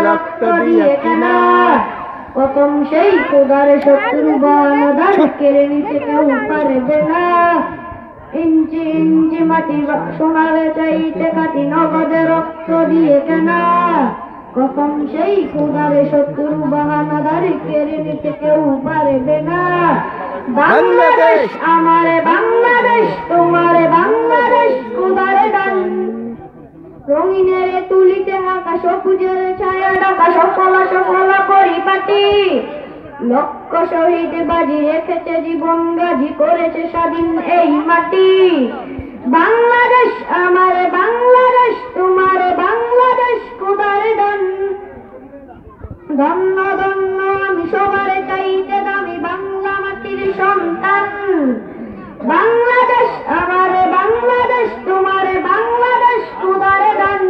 রক্ত দিয়ে কেনা। প্রথম সেই খোদার শত্রু বানাদার কেড়ে নিতে কেউ পারবে না। ইঞ্চি ইঞ্চি মাটি সোনারে চাইতে কাটি নগদে রক্ত দিয়ে কেনা। প্রথম সেই খোদার শত্রু বানাদার কেড়ে নিতে কেউ পারবে না। বাংলাদেশ আমারে বাংলাদেশ তোমারে বাংলাদেশ খোদারে দান। রঙিনের তুলিতে আঁকা সবুজের ছায়া ঢাকা সফলা সফলা পরিপাটি। লক্ষ শহীদ বাজি রেখেছে জীবন গাজী করেছে স্বাধীন এই মাটি। বাংলাদেশ আমারে বাংলাদেশ তোমারে বাংলাদেশ খোদারে দান। ধন্য ধন্য আমি সবার চাইতে দামি বাংলা মাটির সন্তান। বাংলাদেশ আমারে বাংলাদেশ তোমারে বাংলাদেশ খোদারে দান।